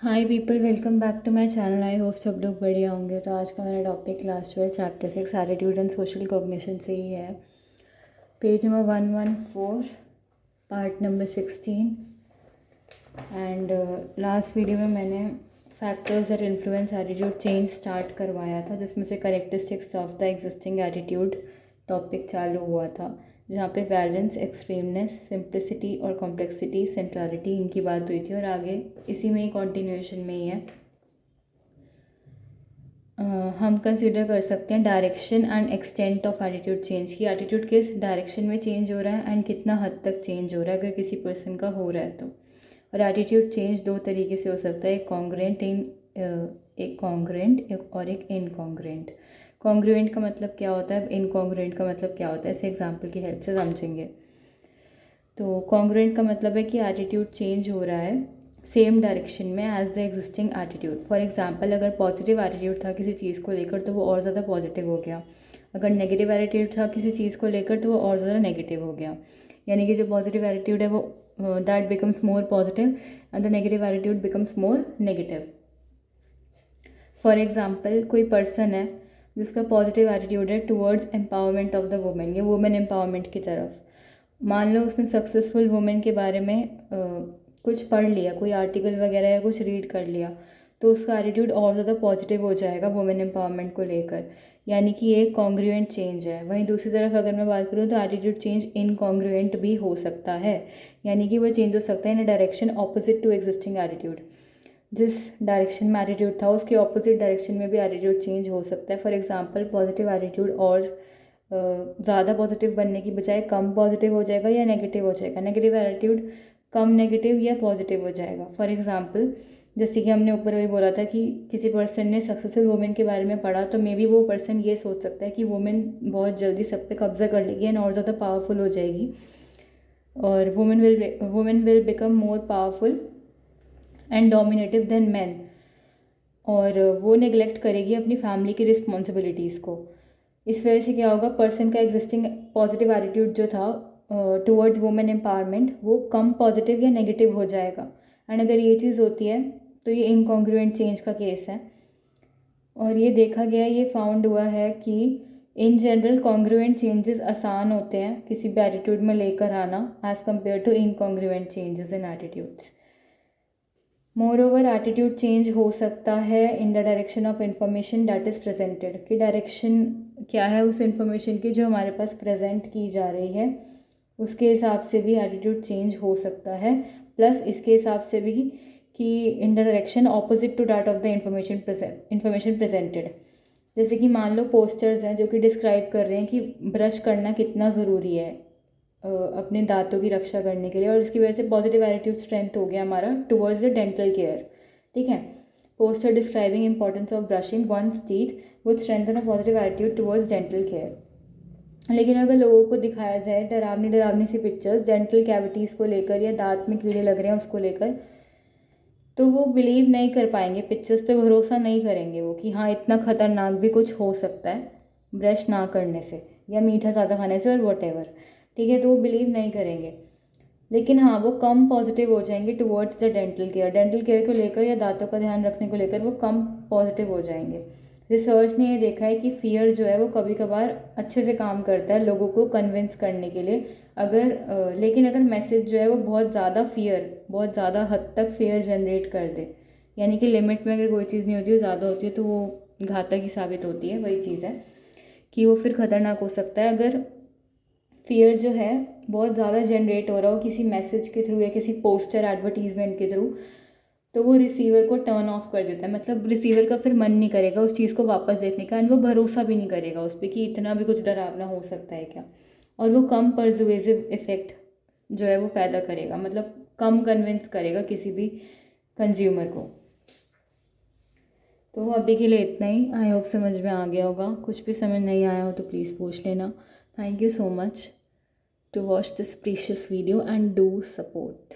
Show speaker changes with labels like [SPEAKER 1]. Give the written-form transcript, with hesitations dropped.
[SPEAKER 1] Hi people, welcome back to my channel. I hope सब लोग बढ़िया होंगे। तो आज का मेरा topic class 12 chapter 6 attitude and social cognition से ही है। Page number 114, part number 16। And last video में मैंने factors that influence attitude change start करवाया था, जिसमें से characteristics of the existing attitude topic चालू हुआ था, जहाँ पे वैलेंस, एक्सट्रीमनेस, सिंप्लिसिटी और कॉम्प्लेक्सिटी, सेंट्रलिटी, इनकी बात हुई थी। और आगे इसी में ही कॉन्टिन्यूएशन में ही है। हम कंसिडर कर सकते हैं direction and extent of attitude change की। एटीट्यूड किस डायरेक्शन में चेंज हो रहा है एंड कितना हद तक चेंज हो रहा है अगर किसी पर्सन का हो रहा है तो। और एटीट्यूड चेंज दो तरीके से हो सकता है, एक कॉन्ग्रेंट और एक इनकॉन्ग्रेंट। कॉन्ग्रुएंट का मतलब क्या होता है, इनकॉन्ग्रुएंट का मतलब क्या होता है, इसे एग्जाम्पल की हेल्प से समझेंगे। तो कॉन्ग्रुएंट का मतलब है कि एटीट्यूड चेंज हो रहा है सेम डायरेक्शन में as the existing attitude. For example, अगर पॉजिटिव एटीट्यूड था किसी चीज़ को लेकर तो वो और ज़्यादा पॉजिटिव हो गया। अगर नेगेटिव एटीट्यूड था किसी चीज़ को लेकर तो वो और ज़्यादा नेगेटिव हो गया। यानी कि जो पॉजिटिव एटीट्यूड है वो that becomes more positive and the negative attitude becomes more negative. For example, कोई पर्सन है जिसका पॉजिटिव एटीट्यूड है towards empowerment of the women या वुमेन एम्पावरमेंट की तरफ। मान लो उसने सक्सेसफुल वुमेन के बारे में कुछ पढ़ लिया, कोई आर्टिकल वगैरह या कुछ रीड कर लिया, तो उसका एटीट्यूड और ज़्यादा पॉजिटिव हो जाएगा वुमेन एम्पावरमेंट को लेकर। यानी कि ये कॉन्ग्रुएंट चेंज है। वहीं दूसरी तरफ अगर मैं बात करूँ तो एटीट्यूड चेंज इनकॉन्ग्रुएंट भी हो सकता है, यानी कि वो चेंज हो सकता है in direction opposite to existing attitude. जिस डायरेक्शन में एटीट्यूड था उसके ऑपोजिट डायरेक्शन में भी एटीट्यूड चेंज हो सकता है। फॉर एग्जांपल, पॉजिटिव एटीट्यूड और ज़्यादा पॉजिटिव बनने की बजाय कम पॉजिटिव हो जाएगा या नेगेटिव हो जाएगा। नेगेटिव एटीट्यूड कम नेगेटिव या पॉजिटिव हो जाएगा। फॉर एग्जांपल, जैसे कि हमने ऊपर वही बोला था कि किसी पर्सन ने सक्सेसफुल वुमेन के बारे में पढ़ा तो मे बी वो पर्सन ये सोच सकता है कि वुमेन बहुत जल्दी सब पे कब्जा कर लेगी एंड और ज़्यादा पावरफुल हो जाएगी और women will become more powerful and dominative than man, और वो नेग्लेक्ट करेगी अपनी फैमिली की रिस्पॉन्सिबिलिटीज़ को। इस वजह से क्या होगा, पर्सन का एग्जिस्टिंग पॉजिटिव एटीट्यूड जो था टुवर्ड्स वुमेन एम्पावरमेंट वो कम पॉजिटिव या नेगेटिव हो जाएगा। एंड अगर ये चीज़ होती है तो ये इनकॉन्ग्रुएंट चेंज का केस है। और ये देखा गया, ये फाउंड हुआ है कि इन जनरल कॉन्ग्रुएंट चेंजेस आसान होते हैं किसी भी एटीट्यूड में लेकर आना as compare to incongruent changes in attitudes. More over, attitude change हो सकता है in the direction of information that is presented, कि डायरेक्शन क्या है उस इंफॉर्मेशन की जो हमारे पास प्रेजेंट की जा रही है, उसके हिसाब से भी एटीट्यूड चेंज हो सकता है। प्लस इसके हिसाब से भी कि in the direction opposite to that of the information presented. जैसे कि मान लो पोस्टर्स हैं जो कि डिस्क्राइब कर रहे हैं कि ब्रश करना कितना ज़रूरी है अपने दांतों की रक्षा करने के लिए, और इसकी वजह से पॉजिटिव एटीट्यूड स्ट्रेंथ हो गया हमारा टुवर्ड्स द डेंटल केयर। ठीक है, poster describing importance of brushing one's teeth would strengthen a positive attitude towards dental care. लेकिन अगर लोगों को दिखाया जाए डरावनी सी पिक्चर्स डेंटल कैविटीज़ को लेकर या दांत में कीड़े लग रहे हैं उसको लेकर, तो वो बिलीव नहीं कर पाएंगे, पिक्चर्स पे भरोसा नहीं करेंगे वो कि हाँ इतना ख़तरनाक भी कुछ हो सकता है ब्रश ना करने से या मीठा ज़्यादा खाने से और वट एवर। ठीक है, तो वो बिलीव नहीं करेंगे। लेकिन हाँ, वो कम पॉजिटिव हो जाएंगे टुवर्ड्स द डेंटल केयर को लेकर या दांतों का ध्यान रखने को लेकर वो कम पॉजिटिव हो जाएंगे। रिसर्च ने ये देखा है कि फियर जो है वो कभी कभार अच्छे से काम करता है लोगों को कन्विंस करने के लिए। लेकिन अगर मैसेज जो है वो बहुत ज़्यादा हद तक फियर जनरेट कर दे, यानी कि लिमिट में अगर कोई चीज़ नहीं होती है, ज़्यादा होती है, तो वो घातक ही साबित होती है। वही चीज़ है कि वो फिर ख़तरनाक हो सकता है अगर फियर जो है बहुत ज़्यादा जनरेट हो रहा हो किसी मैसेज के थ्रू या किसी पोस्टर एडवर्टीजमेंट के थ्रू, तो वो रिसीवर को टर्न ऑफ कर देता है। मतलब रिसीवर का फिर मन नहीं करेगा उस चीज़ को वापस देखने का एंड वो भरोसा भी नहीं करेगा उस पर कि इतना भी कुछ डरावना हो सकता है क्या, और वो कम परजुएसिव इफेक्ट जो है वो पैदा करेगा, मतलब कम कन्विंस करेगा किसी भी कंज्यूमर को। तो अभी के लिए इतना ही। आई होप समझ में आ गया होगा। कुछ भी समझ नहीं आया हो तो प्लीज़ पूछ लेना। Thank you so much to watch this precious video and do support.